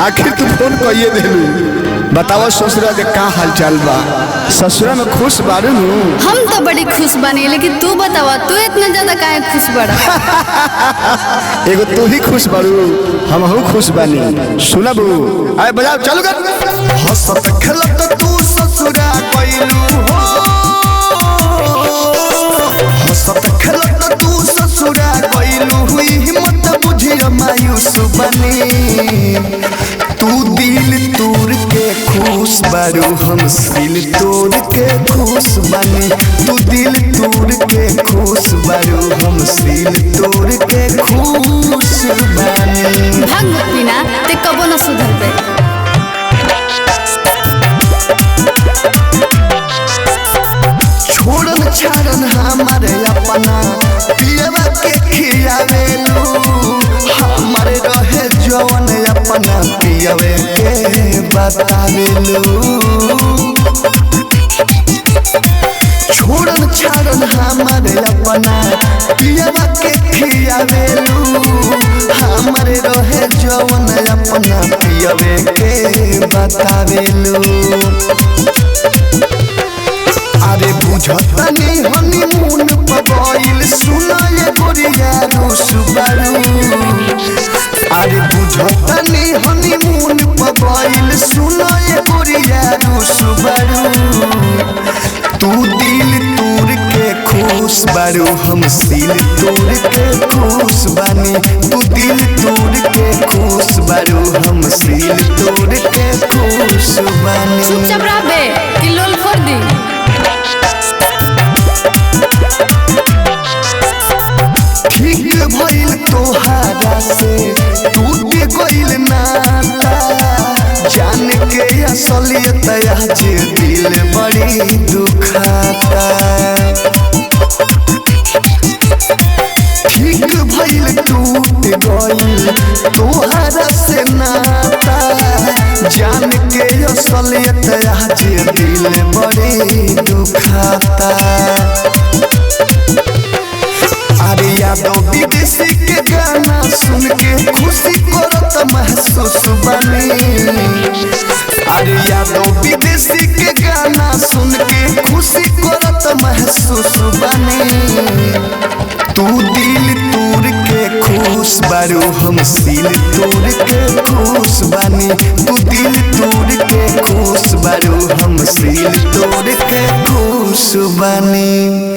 आखिर तू फोन कहिए देलू। बताओ ससुरा के का हाल चाल बा? ससुरा में खुश बारू? हम तो बड़ी खुश बनी, लेकिन तू बतावा तू इतना ज्यादा काहे खुश बड़ा? एगो तू ही खुश बारू, हमहू खुश बानी। सुनबू? अरे बजाओ, चलो कर। हंसत खेलत तू ससुरा गइलू हो, हंसत खेलत तू ससुरा गइलू हुई हिम्मत बुझिया मायूस बनी। तू दिल तोड़ के खुश बारू, हम दिल तोड़ के खुश बनी। तू दिल तोड़ के खुश बारू, हम दिल तोड़ के खुश बनी। भाग मत बिना ते कबो न सुधरबे। छोड़न छाड़न हमारे अपना पियवा के खियावेलू, हमारे रहे जवन अपना पियवे के बतावेलू। छोड़न छाड़न हमारे अपना पियवा के खियावेलू, हमारे रहे जवन अपना पियवे के बतावेलू। अरे बुझतनी हनीमून पगइल सुनाए गोरिया रूस बारू। अरे बुझतनी हनीमून पगइल सुनाए गोरिया रूस बारू। तू दिल तोड़ के खुश बारू, हम दिल तोड़ के खुश बानी। तू दिल तोड़ के खुश बारू, हम दिल तोड़ के खुश बानी। चुपचाप रहबे कि लोल फोड़ दी? ठीक भइल तोहारा से टूट गइल नाता, जान के असलियत आज दिल बड़ी दुखाता। ठीक भइल टूट गइल तोहारा से नाता, जान के असलियत आज दिल बड़ी दुखाता। अरे यादव विदेशी के गाना सुन के खुशी करत महसूस बनी। अरे यादव विदेशी के गाना सुन के खुशी करत महसूस बनी। तू दिल तोड़ के खुश बारू, हम दिल तोड़ के खुश बनी। तू दिल तोड़ के खुश बारू, हम दिल तोड़ के खुश बनी।